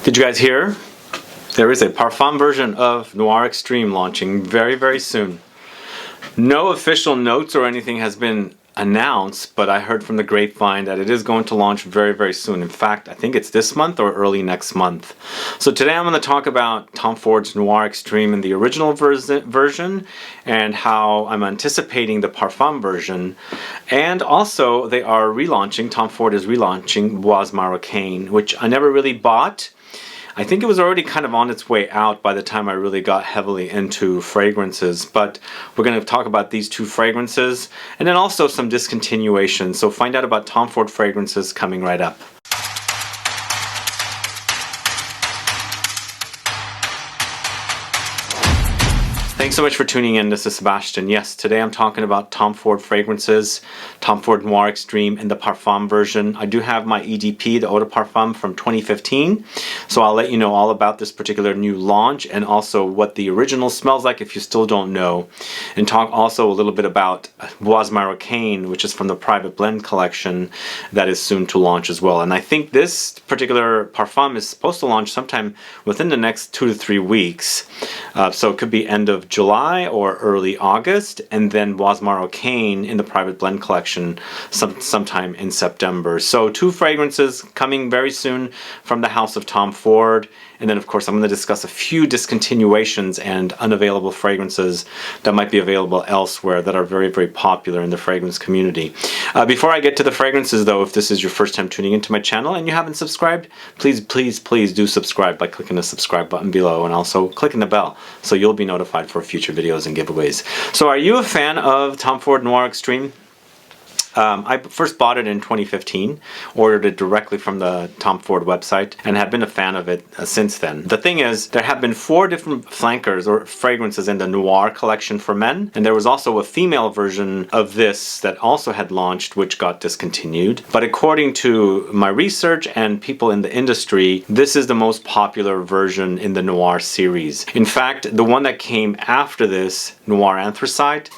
Did you guys hear? There is a Parfum version of Noir Extreme launching very, very soon. No official notes or anything has been announced, but I heard from the grapevine that it is going to launch very, very soon. In fact, I think it's this month or early next month. So today I'm going to talk about Tom Ford's Noir Extreme in the original version and how I'm anticipating the Parfum version. And also they are relaunching, Tom Ford is relaunching Bois Marocain, which I never really bought. I think it was already kind of on its way out by the time I really got heavily into fragrances, but we're going to talk about these two fragrances and then also some discontinuation. So find out about Tom Ford fragrances coming right up. Thanks so much for tuning in. This is Sebastian. Yes, today I'm talking about Tom Ford fragrances, Tom Ford Noir Extreme in the Parfum version. I do have my EDP, the Eau de Parfum from 2015, so I'll let you know all about this particular new launch and also what the original smells like if you still don't know. And talk also a little bit about Bois Marocain, which is from the Private Blend collection that is soon to launch as well. And I think this particular Parfum is supposed to launch sometime within the next 2 to 3 weeks. So it could be end of July or early August, and then Bois Marocain in the Private Blend collection sometime in September. So 2 fragrances coming very soon from the house of Tom Ford. And then of course I'm going to discuss a few discontinuations and unavailable fragrances that might be available elsewhere that are very, very popular in the fragrance community. Before I get to the fragrances though, if this is your first time tuning into my channel and you haven't subscribed, please do subscribe by clicking the subscribe button below and also clicking the bell so you'll be notified for future videos and giveaways. So are you a fan of Tom Ford Noir Extreme? I first bought it in 2015, ordered it directly from the Tom Ford website, and have been a fan of it since then. The thing is, there have been 4 different flankers or fragrances in the Noir collection for men, and there was also a female version of this that also had launched, which got discontinued. But according to my research and people in the industry, this is the most popular version in the Noir series. In fact, the one that came after this, Noir Anthracite,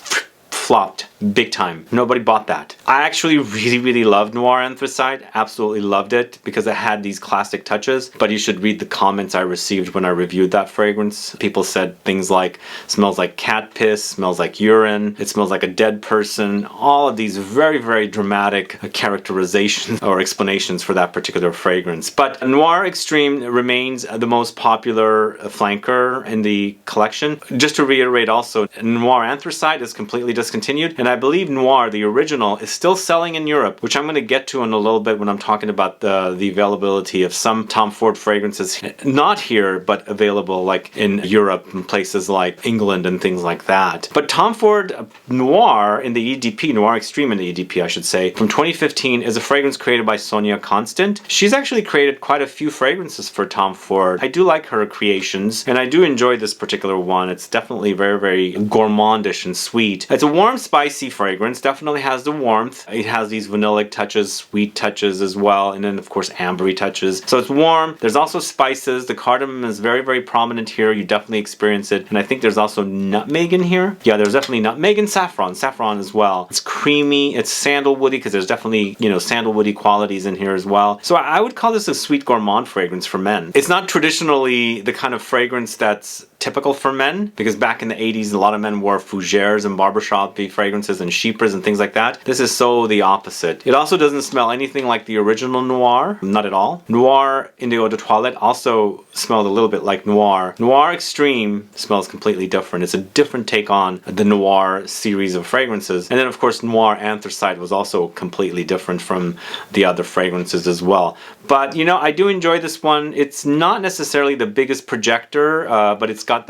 flopped big time. Nobody bought that. I actually really loved Noir Anthracite. Absolutely loved it because it had these classic touches. But you should read the comments I received when I reviewed that fragrance. People said things like, smells like cat piss, smells like urine, it smells like a dead person. All of these very, very dramatic characterizations or explanations for that particular fragrance. But Noir Extreme remains the most popular flanker in the collection. Just to reiterate also, Noir Anthracite is completely discontinued, and I believe Noir, the original, is still selling in Europe, which I'm going to get to in a little bit when I'm talking about the availability of some Tom Ford fragrances, not here, but available like in Europe and places like England and things like that. But Tom Ford Noir in the EDP, Noir Extreme in the EDP I should say, from 2015 is a fragrance created by Sonia Constant. She's actually created quite a few fragrances for Tom Ford. I do like her creations, and I do enjoy this particular one. It's definitely very, very gourmandish and sweet. It's a warm, spicy fragrance, definitely has the warmth. It has these vanillic touches, sweet touches as well, and then of course ambery touches. So it's warm. There's also spices. The cardamom is very, very prominent here. You definitely experience it. And I think there's also nutmeg in here. Yeah, there's definitely nutmeg and saffron as well. It's creamy. It's sandalwoody because there's definitely, you know, sandalwoody qualities in here as well. So I would call this a sweet gourmand fragrance for men. It's not traditionally the kind of fragrance that's typical for men, because back in the 80s a lot of men wore fougères and barbershop fragrances and chypres and things like that. This is so the opposite. It also doesn't smell anything like the original Noir, not at all. Noir in the Eau de Toilette also smelled a little bit like Noir. Noir Extreme smells completely different. It's a different take on the Noir series of fragrances. And then of course Noir Anthracite was also completely different from the other fragrances as well. But you know, I do enjoy this one. It's not necessarily the biggest projector, but it's got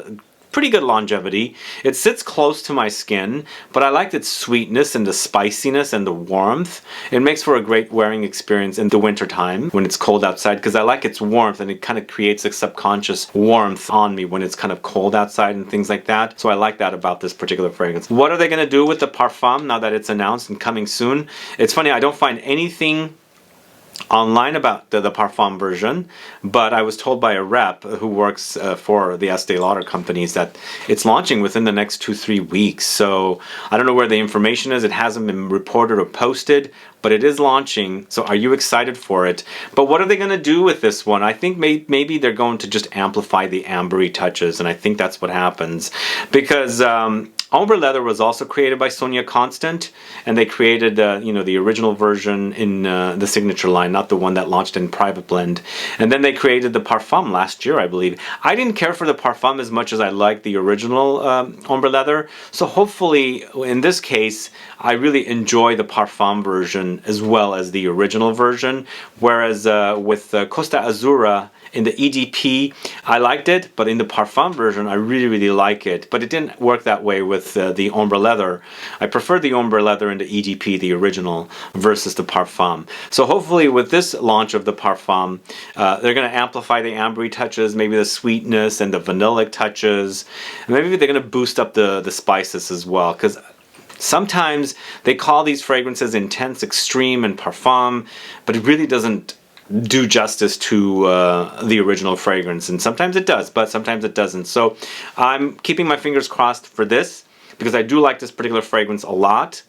pretty good longevity. It sits close to my skin, but I liked its sweetness and the spiciness and the warmth. It makes for a great wearing experience in the winter time when it's cold outside, because I like its warmth, and it kind of creates a subconscious warmth on me when it's kind of cold outside and things like that. So I like that about this particular fragrance. What are they going to do with the Parfum now that it's announced and coming soon? It's funny, I don't find anything online about the Parfum version, but I was told by a rep who works for the Estee Lauder companies that it's launching within the next 2-3 weeks. So I don't know where the information is. It hasn't been reported or posted, but it is launching. So are you excited for it? But what are they going to do with this one? I think maybe they're going to just amplify the ambery touches, and I think that's what happens, because Ombre Leather was also created by Sonia Constant, and they created the original version in the signature line, not the one that launched in private blend. And then they created the Parfum last year, I believe. I didn't care for the Parfum as much as I liked the original Ombre Leather, so hopefully in this case I really enjoy the Parfum version as well as the original version, whereas with Costa Azzurra in the EDP, I liked it, but in the Parfum version, I really like it. But it didn't work that way with the Ombre Leather. I prefer the Ombre Leather in the EDP, the original, versus the Parfum. So hopefully with this launch of the Parfum, they're going to amplify the ambery touches, maybe the sweetness and the vanillic touches. And maybe they're going to boost up the spices as well, because sometimes they call these fragrances intense, extreme, and Parfum, but it really doesn't do justice to the original fragrance, and sometimes it does, but sometimes it doesn't. So I'm keeping my fingers crossed for this, because I do like this particular fragrance a lot.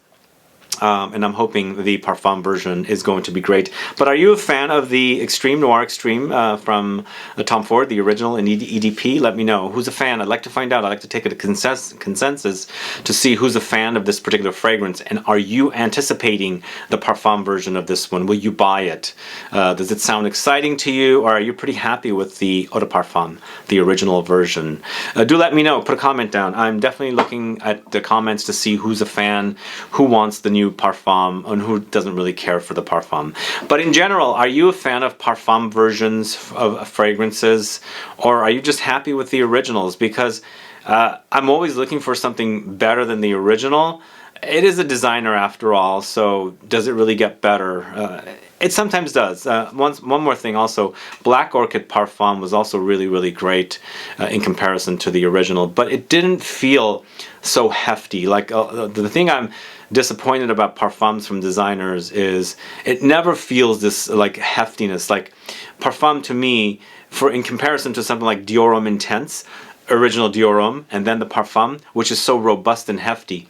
And I'm hoping the Parfum version is going to be great. But are you a fan of the Extreme Noir Extreme from Tom Ford, the original in EDP? Let me know. Who's a fan? I'd like to find out. I'd like to take a consensus to see who's a fan of this particular fragrance. And are you anticipating the Parfum version of this one? Will you buy it? Does it sound exciting to you? Or are you pretty happy with the Eau de Parfum, the original version? Do let me know. Put a comment down. I'm definitely looking at the comments to see who's a fan, who wants the new Parfum, and who doesn't really care for the Parfum. But in general, are you a fan of Parfum versions of fragrances, or are you just happy with the originals? Because I'm always looking for something better than the original. It is a designer after all, so does it really get better? It sometimes does. One more thing also, Black Orchid Parfum was also really great in comparison to the original, but it didn't feel so hefty. Like the thing I'm disappointed about parfums from designers is it never feels this like heftiness. Like Parfum to me, in comparison to something like Dior Homme Intense, original Dior Homme, and then the Parfum, which is so robust and hefty.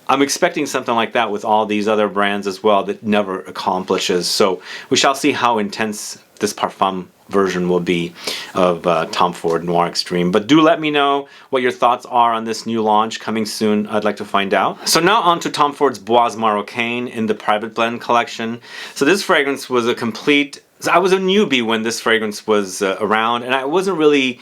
I'm expecting something like that with all these other brands as well that never accomplishes. So we shall see how intense this Parfum version will be of Tom Ford Noir Extreme. But do let me know what your thoughts are on this new launch coming soon. I'd like to find out. So now on to Tom Ford's Bois Marocain in the Private Blend collection. So this fragrance was a complete... I was a newbie when this fragrance was around, and I wasn't really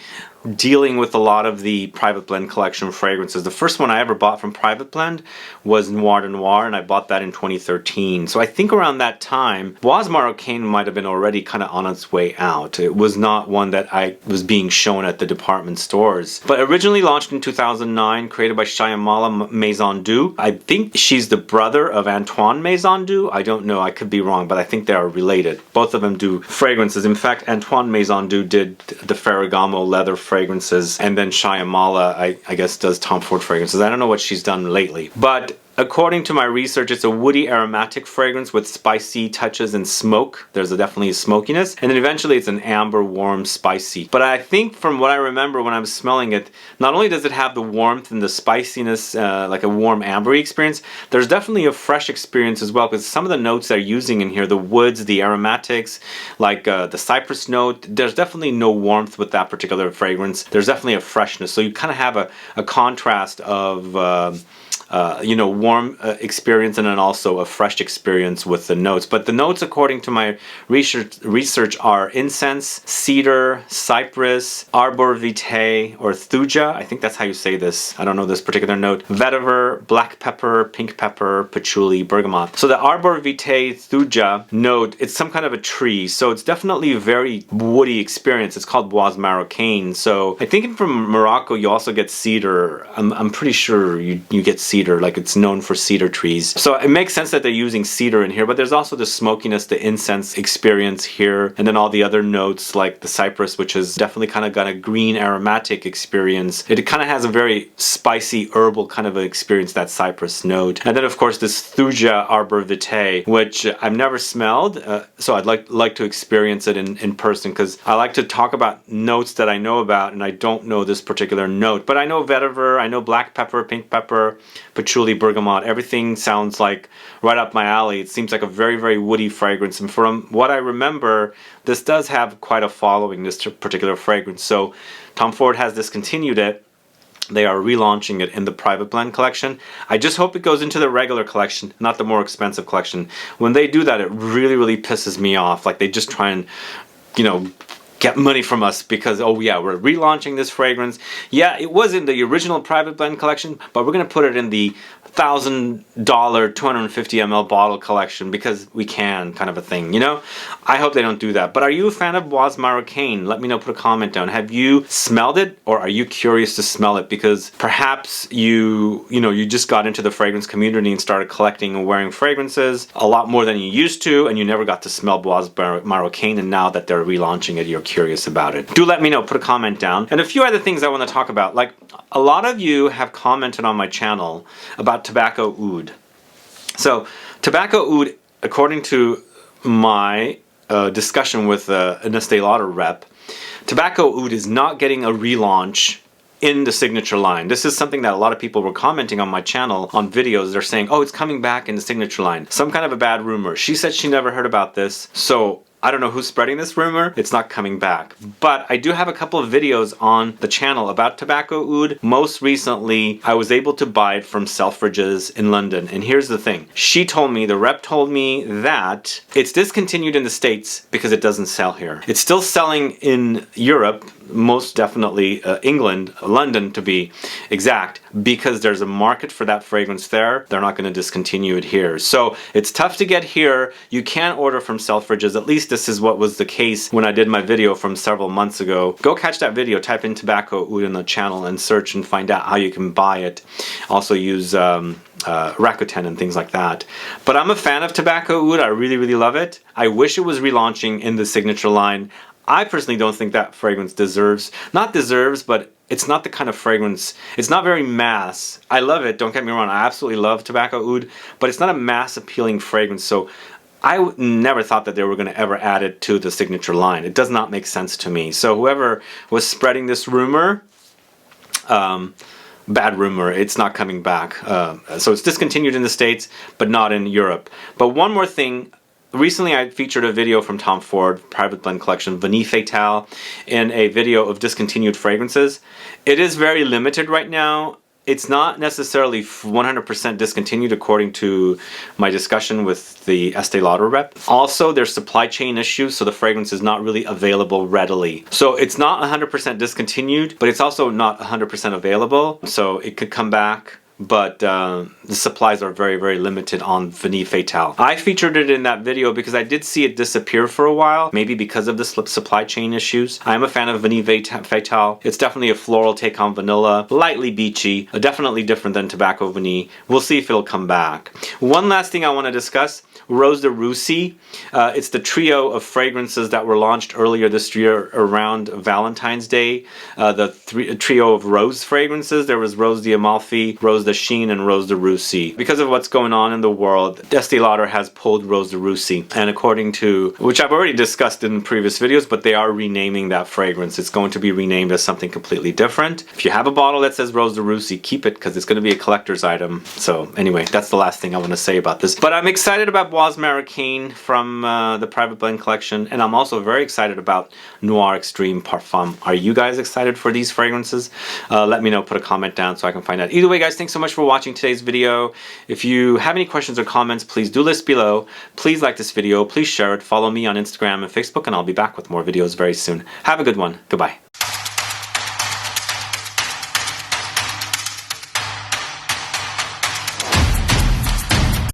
dealing with a lot of the Private Blend collection fragrances. The first one I ever bought from Private Blend was Noir de Noir, and I bought that in 2013. So I think around that time, Bois Marocain might have been already kind of on its way out. It was not one that I was being shown at the department stores. But originally launched in 2009, created by Shyamala Maisondieu. I think she's the brother of Antoine Maisondieu. I don't know, I could be wrong, but I think they are related. Both of them do fragrances. In fact, Antoine Maisondieu did the Ferragamo leather fragrances, and then Shyamala, I guess, does Tom Ford fragrances. I don't know what she's done lately, but according to my research, it's a woody aromatic fragrance with spicy touches and smoke. There's definitely a smokiness, and then eventually it's an amber, warm, spicy. But I think from what I remember when I was smelling it, not only does it have the warmth and the spiciness, like a warm ambery experience, there's definitely a fresh experience as well, because some of the notes they're using in here, the woods, the aromatics, like the cypress note, there's definitely no warmth with that particular fragrance. There's definitely a freshness. So you kind of have a contrast of warm experience and then also a fresh experience with the notes. But the notes, according to my research, are incense, cedar, cypress, Arborvitae, or Thuja. I think that's how you say this. I don't know this particular note. Vetiver, black pepper, pink pepper, patchouli, bergamot. So the Arborvitae Thuja note, it's some kind of a tree. So it's definitely a very woody experience. It's called Bois Marocain. So I think from Morocco you also get cedar. I'm pretty sure you get cedar cedar, like it's known for cedar trees. So it makes sense that they're using cedar in here, but there's also the smokiness, the incense experience here, and then all the other notes like the cypress, which has definitely kind of got a green aromatic experience. It kind of has a very spicy herbal kind of experience, that cypress note. And then of course this Thuja Arborvitae, which I've never smelled, so I'd like to experience it in person, because I like to talk about notes that I know about, and I don't know this particular note. But I know vetiver, I know black pepper, pink pepper, patchouli, bergamot. Everything sounds like right up my alley. It seems like a very, very woody fragrance. And from what I remember, this does have quite a following, this particular fragrance. So Tom Ford has discontinued it. They are relaunching it in the private blend collection. I just hope it goes into the regular collection, not the more expensive collection. When they do that, it really, really pisses me off. Like they just try and, you know, get money from us because, oh yeah, we're relaunching this fragrance. Yeah, it was in the original private blend collection, but we're going to put it in the $1,000 250 ml bottle collection because we can, kind of a thing, you know? I hope they don't do that. But are you a fan of Bois Marocain? Let me know, put a comment down. Have you smelled it, or are you curious to smell it? Because perhaps you just got into the fragrance community and started collecting and wearing fragrances a lot more than you used to, and you never got to smell Bois Marocain, and now that they're relaunching it, you're curious about it. Do let me know, put a comment down. And a few other things I want to talk about. Like, a lot of you have commented on my channel about tobacco oud. So tobacco oud, according to my discussion with an Estee Lauder rep, tobacco oud is not getting a relaunch in the signature line. This is something that a lot of people were commenting on my channel on videos. They're saying, oh, it's coming back in the signature line. Some kind of a bad rumor. She said she never heard about this, so I don't know who's spreading this rumor. It's not coming back. But I do have a couple of videos on the channel about tobacco oud. Most recently, I was able to buy it from Selfridges in London. And here's the thing. She told me, the rep told me that it's discontinued in the States because it doesn't sell here. It's still selling in Europe, most definitely England, London to be exact, because there's a market for that fragrance there. They're not going to discontinue it here. So it's tough to get here. You can order from Selfridges. At least this is what was the case when I did my video from several months ago. Go catch that video, type in tobacco oud in the channel and search and find out how you can buy it. Also use Rakuten and things like that. But I'm a fan of tobacco oud. I really, really love it. I wish it was relaunching in the signature line. I personally don't think that fragrance but it's not the kind of fragrance, it's not very mass. I love it, don't get me wrong, I absolutely love tobacco oud, but it's not a mass appealing fragrance, so I never thought that they were going to ever add it to the signature line. It does not make sense to me. So whoever was spreading this rumor, bad rumor, it's not coming back. So it's discontinued in the States, but not in Europe. But one more thing, recently I featured a video from Tom Ford, Private Blend Collection, Vanille Fatale, in a video of discontinued fragrances. It is very limited right now. It's not necessarily 100% discontinued according to my discussion with the Estee Lauder rep. Also, there's supply chain issues, so the fragrance is not really available readily. So it's not 100% discontinued, but it's also not 100% available. So it could come back, but the supplies are very, very limited on Vanille Fatale. I featured it in that video because I did see it disappear for a while, maybe because of the supply chain issues. I am a fan of Vanille Fatale. It's definitely a floral take on vanilla, lightly beachy, definitely different than Tobacco Vanille. We'll see if it'll come back. One last thing I want to discuss, Rose de Russie. It's the trio of fragrances that were launched earlier this year around Valentine's Day. The trio of rose fragrances. There was Rose d'Amalfi, Rose de Chine, and Rose de Russie. Because of what's going on in the world, Estee Lauder has pulled Rose de Russie. And according to, which I've already discussed in previous videos, but they are renaming that fragrance. It's going to be renamed as something completely different. If you have a bottle that says Rose de Russie, keep it because it's going to be a collector's item. So anyway, that's the last thing I want to say about this. But I'm excited about Bois Marocain from the Private Blend Collection, and I'm also very excited about Noir Extreme Parfum. Are you guys excited for these fragrances? Let me know, put a comment down so I can find out. Either way, guys, thanks so much for watching today's video. If you have any questions or comments, please do list below. Please like this video, please share it, follow me on Instagram and Facebook, and I'll be back with more videos very soon. Have a good one. Goodbye.